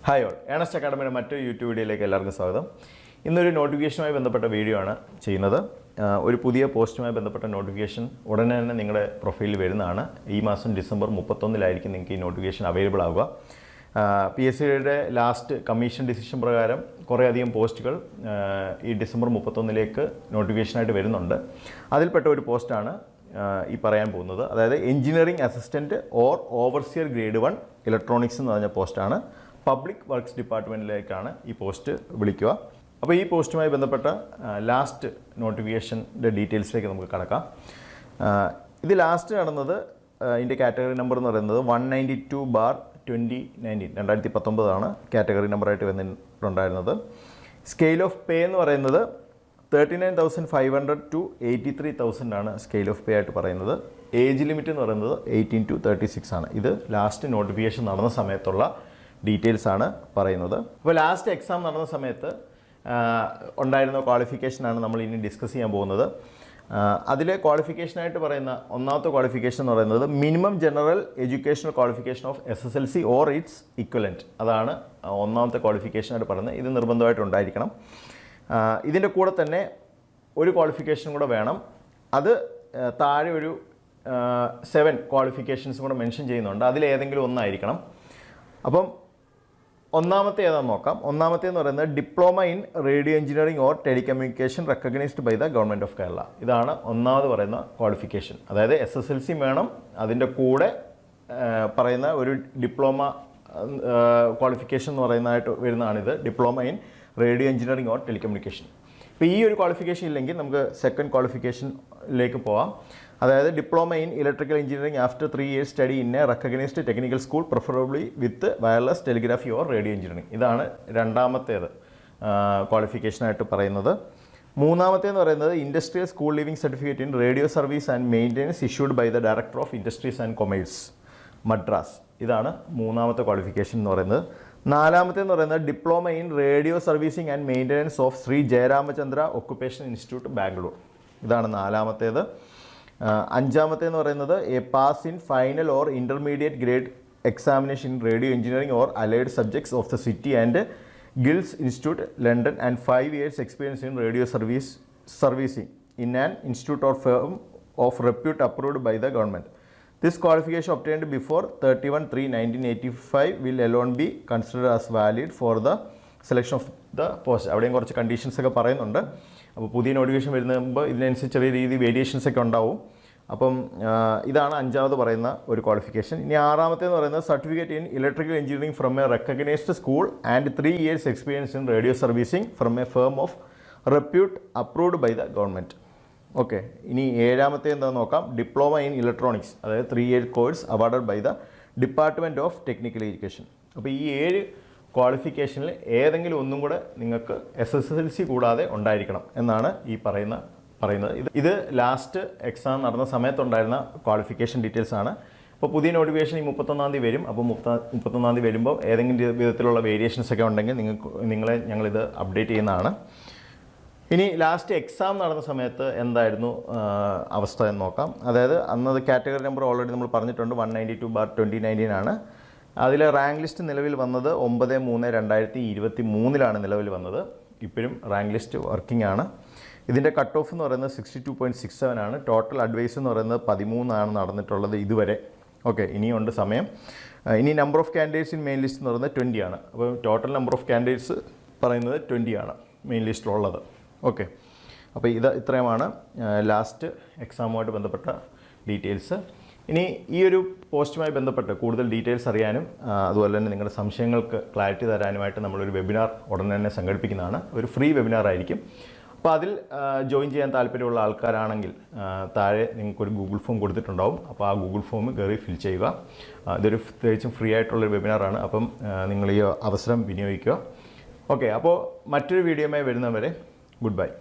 Hi all, Ernest അക്കാഡമിയുടെ മറ്റൊരു YouTube വീഡിയോയിലേക്ക് എല്ലാവർക്കും സ്വാഗതം. ഇന്നൊരു നോട്ടിഫിക്കേഷനുമായി ബന്ധപ്പെട്ട വീഡിയോ ആണ് ചെയ്യുന്നത്. ഒരു പുതിയ പോസ്റ്റുമായി ബന്ധപ്പെട്ട നോട്ടിഫിക്കേഷൻ ഉടനെ തന്നെ നിങ്ങളുടെ പ്രൊഫൈലിൽ വരുന്നതാണ്. ഈ മാസം ഡിസംബർ 31 നിങ്ങൾക്ക് ഈ നോട്ടിഫിക്കേഷൻ അവൈലബിൾ ആവുക. PSCയുടെ ലാസ്റ്റ് കമ്മീഷൻ ഡിസിഷൻ പ്രകാരം കുറേയധികം പോസ്റ്റുകൾ ഈ ഡിസംബർ 31 നോട്ടിഫിക്കേഷനായിട്ട് വരുന്നുണ്ട്. അതിൽപ്പെട്ട ഒരു പോസ്റ്റാണ് ഈ പറയാൻ പോകുന്നത്. അതായത് engineering assistant or overseer grade 1 electronics എന്ന് പറഞ്ഞ പോസ്റ്റാണ്. പബ്ലിക് വർക്ക്സ് ഡിപ്പാർട്ട്മെൻറ്റിലേക്കാണ് ഈ പോസ്റ്റ് വിളിക്കുക. അപ്പോൾ ഈ പോസ്റ്റുമായി ബന്ധപ്പെട്ട ലാസ്റ്റ് നോട്ടിഫിക്കേഷൻ്റെ ഡീറ്റെയിൽസിലേക്ക് നമുക്ക് കടക്കാം. ഇത് ലാസ്റ്റ് നടന്നത് ഇതിൻ്റെ കാറ്റഗറി നമ്പർ എന്ന് പറയുന്നത് 192/2019 2019 കാറ്റഗറി നമ്പറായിട്ട് വന്നിട്ടുണ്ടായിരുന്നത്. സ്കെയിൽ ഓഫ് പേ എന്ന് പറയുന്നത് 39,500 to 83,000 ആണ് സ്കെയിൽ ഓഫ് പേ ആയിട്ട് പറയുന്നത്. ഏജ് ലിമിറ്റ് എന്ന് പറയുന്നത് 18 to 36 ആണ്. ഇത് ലാസ്റ്റ് നോട്ടിഫിക്കേഷൻ നടന്ന സമയത്തുള്ള ഡീറ്റെയിൽസ് ആണ് പറയുന്നത്. അപ്പോൾ ലാസ്റ്റ് എക്സാം നടന്ന സമയത്ത് ഉണ്ടായിരുന്ന ക്വാളിഫിക്കേഷനാണ് നമ്മൾ ഇനി ഡിസ്കസ് ചെയ്യാൻ പോകുന്നത്. അതിലെ ക്വാളിഫിക്കേഷനായിട്ട് പറയുന്ന ഒന്നാമത്തെ ക്വാളിഫിക്കേഷൻ എന്ന് പറയുന്നത് minimum general educational qualification of SSLC or it's equivalent. അതാണ് ഒന്നാമത്തെ ക്വാളിഫിക്കേഷനായിട്ട് പറയുന്നത്. ഇത് നിർബന്ധമായിട്ട് ഉണ്ടായിരിക്കണം. ഇതിൻ്റെ കൂടെ തന്നെ ഒരു ക്വാളിഫിക്കേഷൻ കൂടെ വേണം. അത് താഴെ ഒരു 7 ക്വാളിഫിക്കേഷൻസും കൂടെ മെൻഷൻ ചെയ്യുന്നുണ്ട്. അതിലേതെങ്കിലും ഒന്നായിരിക്കണം. അപ്പം ഒന്നാമത്തെ ഏതാണെന്ന് നോക്കാം. ഒന്നാമത്തേന്ന് പറയുന്നത് diploma in radio engineering or telecommunication recognised by the government of Kerala. ഇതാണ് ഒന്നാമത് പറയുന്ന ക്വാളിഫിക്കേഷൻ. അതായത് SSLC വേണം, അതിൻ്റെ കൂടെ പറയുന്ന ഒരു ഡിപ്ലോമ ക്വാളിഫിക്കേഷൻ എന്ന് പറയുന്നതായിട്ട് വരുന്നതാണിത്. Diploma in radio engineering or telecommunication. ഇപ്പോൾ ഈ ഒരു ക്വാളിഫിക്കേഷൻ ഇല്ലെങ്കിൽ നമുക്ക് സെക്കൻഡ് ക്വാളിഫിക്കേഷനിലേക്ക് പോകാം. അതായത് diploma in electrical engineering after 3 years study in a recognised technical school preferably with wireless telegraphy or radio engineering. ഇതാണ് രണ്ടാമത്തേത് ക്വാളിഫിക്കേഷനായിട്ട് പറയുന്നത്. മൂന്നാമത്തേന്ന് പറയുന്നത് industrial school living certificate in radio service and maintenance issued by the director of industries and commerce Madras. ഇതാണ് മൂന്നാമത്തെ qualification എന്ന് പറയുന്നത്. നാലാമത്തേന്ന് പറയുന്നത് diploma in radio servicing and maintenance of Shri Jayaramachandra occupation institute Bangalore. ഇതാണ് നാലാമത്തേത്. അഞ്ചാമത്തേന്ന് പറയുന്നത് a pass in final or intermediate grade examination in radio engineering or allied subjects of the city and guilds institute London and 5 years experience in radio servicing in an institute or firm of repute approved by the government. This qualification obtained before 31/3/1985 will alone be considered as valid for the selection of the post. അവിടെയും കുറച്ച് conditions ഒക്കെ പറയുന്നുണ്ട്. അപ്പോൾ പുതിയ notification വരുമ്പോൾ ഇതിനനുസരിച്ച് ചെറിയ രീതി variations ഒക്കെ ഉണ്ടാവും. അപ്പം ഇതാണ് അഞ്ചാമത് പറയുന്ന ഒരു ക്വാളിഫിക്കേഷൻ. ഇനി ആറാമത്തേന്ന് പറയുന്നത് certificate in electrical engineering from a recognised school and 3 years experience in radio servicing from a firm of repute approved by the government. Okay, ഇനി ഏഴാമത്തെ എന്താണെന്ന് നോക്കാം. ഡിപ്ലോമ ഇൻ ഇലക്ട്രോണിക്സ്, അതായത് 3 year course awarded by the department of technical education. അപ്പോൾ ഈ 7 ക്വാളിഫിക്കേഷനിൽ ഏതെങ്കിലും ഒന്നും കൂടെ നിങ്ങൾക്ക് SSLC കൂടാതെ ഉണ്ടായിരിക്കണം എന്നാണ് ഈ പറയുന്നത്. ഇത് ലാസ്റ്റ് എക്സാം നടന്ന സമയത്തുണ്ടായിരുന്ന ക്വാളിഫിക്കേഷൻ ഡീറ്റെയിൽസ് ആണ്. അപ്പോൾ പുതിയ നോട്ടിഫിക്കേഷൻ ഈ 31 വരും. അപ്പോൾ 31 വരുമ്പോൾ ഏതെങ്കിലും വിധത്തിലുള്ള വേരിയേഷൻസ് ഒക്കെ ഉണ്ടെങ്കിൽ നിങ്ങളെ ഞങ്ങളിത് അപ്ഡേറ്റ് ചെയ്യുന്നതാണ്. ഇനി ലാസ്റ്റ് എക്സാം നടന്ന സമയത്ത് എന്തായിരുന്നു അവസ്ഥ എന്ന് നോക്കാം. അതായത് അന്നത് കാറ്റഗറി നമ്പർ ഓൾറെഡി നമ്മൾ പറഞ്ഞിട്ടുണ്ട്, 192/2019 ആണ്. അതിലെ റാങ്ക് ലിസ്റ്റ് നിലവിൽ വന്നത് 9/3/2023 നിലവിൽ വന്നത്. ഇപ്പോഴും റാങ്ക് ലിസ്റ്റ് വർക്കിംഗ് ആണ്. ഇതിൻ്റെ കട്ട് ഓഫ് എന്ന് പറയുന്നത് 62.67 ആണ്. ടോട്ടൽ അഡ്വൈസ് എന്ന് പറയുന്നത് 13 നടന്നിട്ടുള്ളത് ഇതുവരെ. ഓക്കെ, ഇനിയുണ്ട് സമയം. ഇനി number of candidates in main list എന്ന് പറയുന്നത് 20 ആണ്. അപ്പോൾ ടോട്ടൽ നമ്പർ ഓഫ് കാൻഡിഡേറ്റ്സ് പറയുന്നത് 20 ആണ് മെയിൻ ലിസ്റ്റിലുള്ളത്. ഓക്കെ, അപ്പോൾ ഇത്രയുമാണ് ലാസ്റ്റ് എക്സാമുമായിട്ട് ബന്ധപ്പെട്ട ഡീറ്റെയിൽസ്. ഇനി ഈ ഒരു പോസ്റ്റുമായി ബന്ധപ്പെട്ട് കൂടുതൽ ഡീറ്റെയിൽസ് അറിയാനും അതുപോലെ തന്നെ നിങ്ങളുടെ സംശയങ്ങൾക്ക് ക്ലാരിറ്റി തരാനുമായിട്ട് നമ്മളൊരു വെബിനാർ ഉടനെ തന്നെ സംഘടിപ്പിക്കുന്നതാണ്. ഒരു ഫ്രീ വെബിനാർ ആയിരിക്കും. അപ്പോൾ അതിൽ ജോയിൻ ചെയ്യാൻ താല്പര്യമുള്ള ആൾക്കാരാണെങ്കിൽ താഴെ നിങ്ങൾക്കൊരു ഗൂഗിൾ ഫോം കൊടുത്തിട്ടുണ്ടാവും. അപ്പോൾ ആ ഗൂഗിൾ ഫോം കയറി ഫിൽ ചെയ്യുക. ഇതൊരു തികച്ചും ഫ്രീ ആയിട്ടുള്ളൊരു വെബിനാറാണ്. അപ്പം നിങ്ങൾ ഈ അവസരം വിനിയോഗിക്കുക. ഓക്കെ, അപ്പോൾ മറ്റൊരു വീഡിയോയുമായി വരുന്നവരെ goodbye.